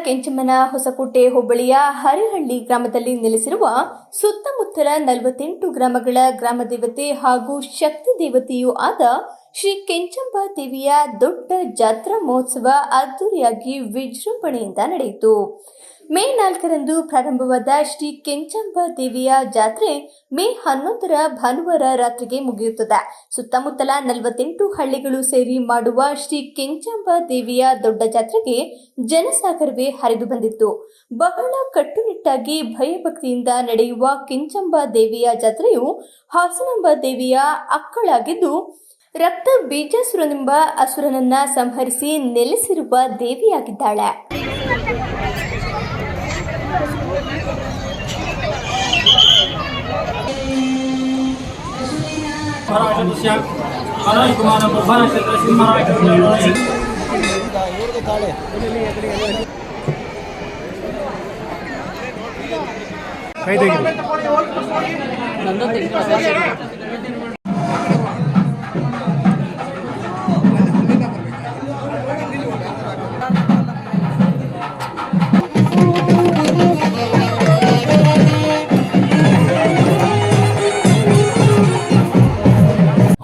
ಕೆಂಚಮ್ಮನ ಹೊಸಕೋಟೆ ಹೋಬಳಿಯ ಹರಿಹಳ್ಳಿ ಗ್ರಾಮದಲ್ಲಿ ನೆಲೆಸಿರುವ ಸುತ್ತಮುತ್ತಲ 48 ಗ್ರಾಮಗಳ ಗ್ರಾಮದೇವತೆ ಹಾಗೂ ಶಕ್ತಿ ದೇವತೆಯೂ ಆದ ಶ್ರೀ ಕೆಂಚಂಬಾ ದೇವಿಯ ದೊಡ್ಡ ಜಾತ್ರಾ ಮಹೋತ್ಸವ ಅದ್ದೂರಿಯಾಗಿ ವಿಜೃಂಭಣೆಯಿಂದ ನಡೆಯಿತು. ಮೇ 4ರಂದು ಪ್ರಾರಂಭವಾದ ಶ್ರೀ ಕೆಂಚಂಬಾ ದೇವಿಯ ಜಾತ್ರೆ ಮೇ 11ರ ಭಾನುವಾರ ರಾತ್ರಿಗೆ ಮುಗಿಯುತ್ತದೆ. ಸುತ್ತಮುತ್ತಲ 48 ಹಳ್ಳಿಗಳು ಸೇರಿ ಮಾಡುವ ಶ್ರೀ ಕೆಂಚಂಬಾ ದೇವಿಯ ದೊಡ್ಡ ಜಾತ್ರೆಗೆ ಜನಸಾಗರವೇ ಹರಿದು ಬಂದಿತ್ತು. ಬಹಳ ಕಟ್ಟುನಿಟ್ಟಾಗಿ ಭಯಭಕ್ತಿಯಿಂದ ನಡೆಯುವ ಕೆಂಚಂಬಾ ದೇವಿಯ ಜಾತ್ರೆಯು ಹಾಸನಾಂಬಾ ದೇವಿಯ ಅಕ್ಕಳಾಗಿದ್ದು, ರಕ್ತ ಬೀಜಾಸುರನೆಂಬ ಅಸುರನನ್ನ ಸಂಹರಿಸಿ ನೆಲೆಸಿರುವ ದೇವಿಯಾಗಿದ್ದಾಳೆ.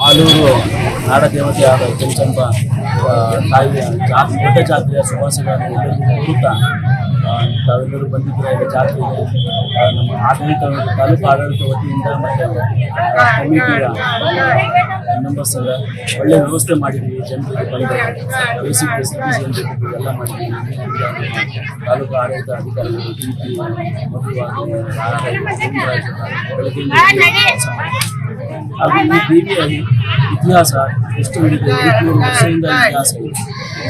ಆಲೂರು ನಾಡದೇವತೆಯಾದ ಕೆಂಚಂಬಾ ತಾಯಿಯ ದೊಡ್ಡ ಜಾತ್ರೆಯ ಶುಭಾಶಯಗಳನ್ನು ಎಲ್ಲರಿಗೂ ಕೋರುತ್ತಾ ತಾವೆಲ್ಲರೂ ಬಂದಿದ್ದರೆ ಈಗ ಜಾತ್ರೆಗೆ ನಮ್ಮ ಆಡಳಿತ ತಾಲೂಕು ಆಡಳಿತ ವತಿಯಿಂದ ಮತ್ತು ಕಮಿಟಿಯ ಮೆಂಬರ್ಸ್ ಒಳ್ಳೆಯ ವ್ಯವಸ್ಥೆ ಮಾಡಿದ್ದೀವಿ. ಜನರಿಗೆ ಬಂದು ಬೇಸಿಕ್ ಫೆಸಿಲಿಟೀಸ್ ಎಲ್ಲ ಮಾಡಿದ್ದೀವಿ. ತಾಲೂಕು ಆಡಳಿತ ಅಧಿಕಾರಿಗಳು ಹಾಗೂ ಈ ದೇವಿಯ ಇತಿಹಾಸ ಎಷ್ಟು ಹಿಡಿದು 800 ವರ್ಷದಿಂದ ಇತಿಹಾಸ ಇದೆ.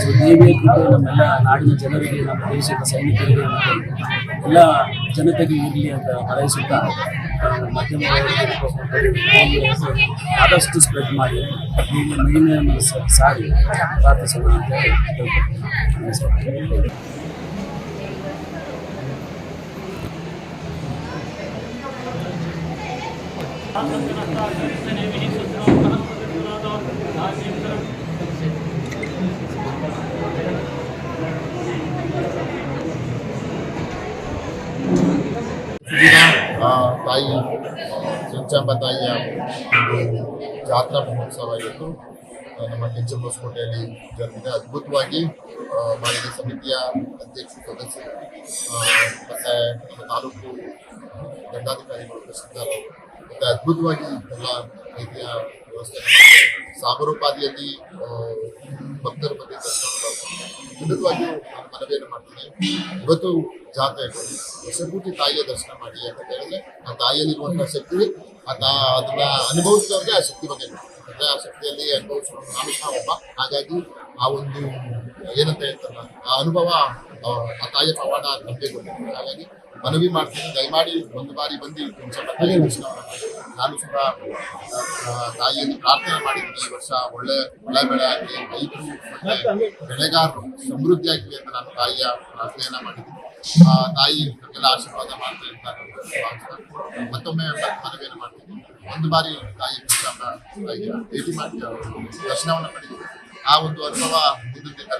ಸೊ ದೇವಿಯ ಕೃಪೆ ನಮ್ಮೆಲ್ಲ ನಾಡಿನ ಜನರಿಗೆ, ನಮ್ಮ ದೇಶದ ಸೈನಿಕರಿಗೆ ಮತ್ತು ಎಲ್ಲ ಜನತೆಗೆ ಇರಲಿ ಅಂತ ಹಾರೈಸುತ್ತಾ ಮಧ್ಯಮ ಆದಷ್ಟು ಸ್ಪ್ರೆಡ್ ಮಾಡಿ ಈ ಮಹಿಮೆಯನ್ನು ಸಾರಿ ಪ್ರಾರ್ಥಿಸೋಣ ಅಂತ ಹೇಳ್ತೀನಿ. ತಾಯಿ ಕೆಂಚಂಬಾ ತಾಯಿಯ ಜಾತ್ರಾ ಮಹೋತ್ಸವ ಇವತ್ತು ನಮ್ಮ ಕೆಂಚಂಬಾ ಹೊಸಕೋಟೆಯಲ್ಲಿ ಜರುಗಿದೆ. ಅದ್ಭುತವಾಗಿ ಮಾಡಿದ ಸಮಿತಿಯ ಅಧ್ಯಕ್ಷ ಸದಸ್ಯರು ಮತ್ತು ನಮ್ಮ ತಾಲೂಕು ದಂಡಾಧಿಕಾರಿಗಳು ತಹಸೀಲ್ದಾರ್ ಮತ್ತು ಅದ್ಭುತವಾಗಿ ಎಲ್ಲ ರೀತಿಯ ವ್ಯವಸ್ಥೆ ಸಾಗರೋಪಾದಿಯಲ್ಲಿ ಭಕ್ತರು ಬಂದು ಖಂಡಿತವಾಗಿಯೂ ನಾನು ಮನವಿಯನ್ನು ಮಾಡ್ತೀನಿ. ಇವತ್ತು ಜಾತ್ರೆ ಹೊಸಕೋಟೆ ತಾಯಿಯ ದರ್ಶನ ಮಾಡಿ ಅಂತ ಹೇಳಿದ್ರೆ ಆ ತಾಯಿಯಲ್ಲಿರುವಂತಹ ಶಕ್ತಿ ಅದನ್ನ ಅನುಭವಿಸಿದವ್ರಿಗೆ ಆ ಶಕ್ತಿ ಬಗ್ಗೆ ಅಂದ್ರೆ ಆ ಶಕ್ತಿಯಲ್ಲಿ ಅನುಭವಿಸೋದು ನಾನು ಸಹ ಒಬ್ಬ. ಹಾಗಾಗಿ ಆ ಒಂದು ಏನಂತ ಹೇಳ್ತಾರಲ್ಲ ಆ ಅನುಭವ ಆ ತಾಯಿಯ ಪವಾಡ ನಮಗೆ ಗೊತ್ತಿದೆ. ಹಾಗಾಗಿ ಮನವಿ ಮಾಡ್ತೀನಿ, ದಯಮಾಡಿ ಒಂದು ಬಾರಿ ಬಂದು ಕೆಂಚಂಬಾ ತಾಯಿಯ ದರ್ಶನ ಮಾಡಿ. ನಾನು ಸಹ ತಾಯಿಯನ್ನು ಪ್ರಾರ್ಥನೆ ಮಾಡಿದ್ದೀನಿ, ಈ ವರ್ಷ ಒಳ್ಳೆ ಬೆಳೆ ಆಗಲಿ, ರೈತರು ಮತ್ತೆ ಬೆಳೆಗಾರರು ಸಮೃದ್ಧಿ ಆಗಲಿ ಅಂತ ನಾನು ತಾಯಿಯ ಪ್ರಾರ್ಥನೆಯನ್ನ ಮಾಡಿದ್ದೀನಿ. ತಾಯಿ ನಮಗೆಲ್ಲ ಆಶೀರ್ವಾದ ಮಾಡ್ತಾ ಇರ್ತಾರೆ. ಮತ್ತೊಮ್ಮೆ ಮನವಿಯನ್ನು ಮಾಡ್ತೀನಿ, ಒಂದು ಬಾರಿ ತಾಯಿ ಕೆಂಚಂಬಾ ತಾಯಿಯ ಭೇಟಿ ಮಾಡಿ ದರ್ಶನವನ್ನು ಪಡೆದಿದ್ದೀನಿ. ಆ ಒಂದು ಅನುಭವ ಮುಂದಿನ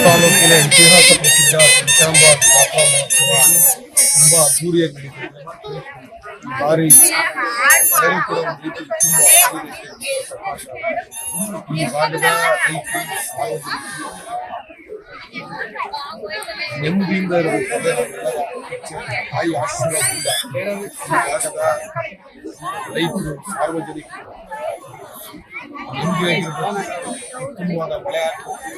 ತಾಲೂಕಿನ ಇತಿಹಾಸ ಪ್ರಸಿದ್ಧ ಕೆಂಚಂಬಾ ಜಾತ್ರಾ ಮಹೋತ್ಸವ ತುಂಬ ಅದ್ದೂರಿಯಾಗಿ ನಡೀತಿದೆ. ಭಾರಿ ಎಲ್ಲರೂ ಕೂಡ ಒಂದು ರೀತಿ ತುಂಬ ಅಭಿವೃದ್ಧಿ ಅವಕಾಶ. ಈ ಭಾಗದ ರೈತರು ನೆಮ್ಮದಿಯಿಂದ ಇರಬೇಕು. ಅದೇ ನಮ್ಮೆಲ್ಲರ ತಾಯಿ ಆಶೀರ್ವಾದದಿಂದ ಈ ಭಾಗದ ರೈತರು ಸಾರ್ವಜನಿಕರು ನೆಮ್ಮದಿಯಾಗಿರ್ಬೋದು. ಉತ್ತಮವಾದ ಬೆಳೆ ಆಗ್ತದೆ,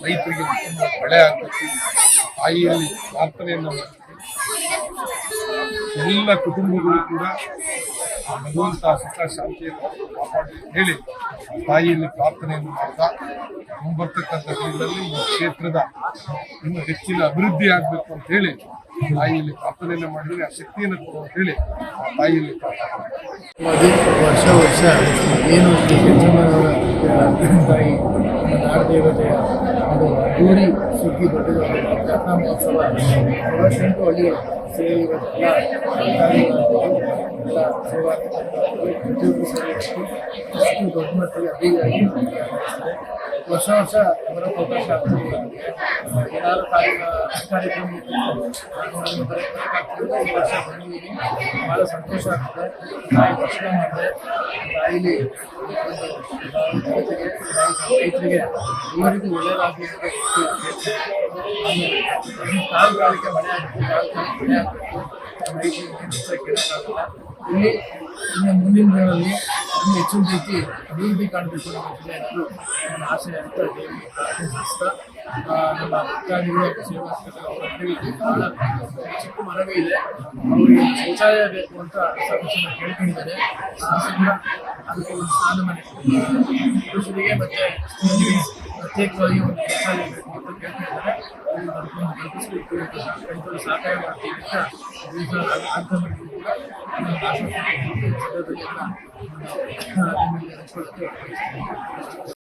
ರೈತರಿಗೆ ಉತ್ತಮ ಬೆಳೆ ಆಗ್ತದೆ. ತಾಯಿಯಲ್ಲಿ ಪ್ರಾರ್ಥನೆಯನ್ನು ಮಾಡ್ತೀವಿ. ಎಲ್ಲ ಕುಟುಂಬಗಳು ಕೂಡ ಭಗವಂತ ಸುಖ ಶಾಂತಿಯನ್ನು ಕಾಪಾಡಿ ಹೇಳಿ ತಾಯಿಯಲ್ಲಿ ಪ್ರಾರ್ಥನೆಯನ್ನು ಮಾಡ್ತಾ ಮುಂಬರ್ತಕ್ಕಂಥ ದಿನಗಳಲ್ಲಿ ಈ ಕ್ಷೇತ್ರದ ಇನ್ನೂ ಹೆಚ್ಚಿನ ಅಭಿವೃದ್ಧಿ ಆಗಬೇಕು ಅಂತ ಹೇಳಿ ತಾಯಿಯಲ್ಲಿ ಪ್ರಾರ್ಥನೆಯನ್ನು ಮಾಡಿದರೆ ಆ ಶಕ್ತಿಯನ್ನು ಕೊಡು ಅಂತ ಹೇಳಿ ಆ ತಾಯಿಯಲ್ಲಿ ವರ್ಷ ವರ್ಷ ಏನು ಶ್ರೀ ಕೆಂಚಮ್ಮನವರ ತಾಯಿ ನಾಡದೇವತೆಯ ಒಂದು ಅದ್ದೂರಿ ಸುಗ್ಗಿ ದೊಡ್ಡ ಜಾತ್ರಾ ಮಹೋತ್ಸವ 68 ಹಳ್ಳಿಗಳು ಸೇರಿ ಎಲ್ಲ ಸೇವಾ ಪ್ರತಿಯೊಬ್ಬರು ಸೇರಿ ಅಷ್ಟು ದೊಡ್ಡ ಮಟ್ಟಿಗೆ ಅಭಿವೃದ್ಧಿಯಾಗಿ ವರ್ಷ ವರ್ಷ ಬರೋ ಅವಕಾಶ ಆಗ್ತದೆ. ಏನಾದರೂ ಕಾರ್ಯಕ್ರಮ ಈ ವರ್ಷ ಬಂದಿದ್ದೀನಿ. ಭಾಳ ಸಂತೋಷ ಆಗ್ತದೆ. ತಾಯಿ ದರ್ಶನ ಮಾಡಿದೆ. ತಾಯಿಲಿ ಜೊತೆಗೆ ರೈತರಿಗೆ ಎಲ್ಲರಿಗೂ ಒಳ್ಳೆಯದಾಗಲಿ ಅಂತ ಕಾಲಕಾಲಕ್ಕೆ ಮಳೆ ಆಗುತ್ತೆ, ಕಾಲಕಾಲಕ್ಕೆ ಮಳೆ ಆಗಬೇಕು. ರೈತರಿಗೆ ಕೇಳೋಕ್ಕಾಗಲ್ಲ. ಇಲ್ಲಿ ಇನ್ನು ಮುಂದಿನ ದಿನಗಳಲ್ಲಿ ಇನ್ನೂ ಹೆಚ್ಚಿನ ರೀತಿ ಅಭಿವೃದ್ಧಿ ಕಾಣಬೇಕು ನಮ್ಮ ಜಿಲ್ಲೆ ಅನ್ನೋದು ನನ್ನ ಆಸೆ ಅಂತ ದೇವಿ ಪ್ರಾರ್ಥಿಸ್ತಾ ನಮ್ಮ ಭಕ್ತಾದಿಗಳು ಸೇವಾಸ್ಕರ ಅವರಲ್ಲಿ ಭಾಳ ಚಿಕ್ಕ ಮನವಿ ಇದೆ. ಅವರಿಗೆ ಶೌಚಾಲಯ ಬೇಕು ಅಂತ ಸಮಸ್ಯೆನ ಕೇಳ್ಕೊಂಡಿದ್ದಾರೆ. ಆಸೆ ಕೂಡ ಅದಕ್ಕೆ ಒಂದು ಸ್ನಾನ ಮನೆ ಪುರುಷರಿಗೆ ಮತ್ತು ಸ್ತ್ರೀಯರಿಗೆ ಪ್ರತ್ಯೇಕವಾಗಿ ಒಂದು ಶೌಚಾಲಯ ಬೇಕು ಅಂತ ಕೇಳ್ಕೊಂಡಿದ್ದಾರೆ. ಕಲ್ಪಿಸಲು ಸಹಕಾರ ಮಾಡ್ತೀವಿ ಅಂತ ಅರ್ಥಮಂತ್ರಿ ಕೂಡ ಆಶ್ವಾಸನೆ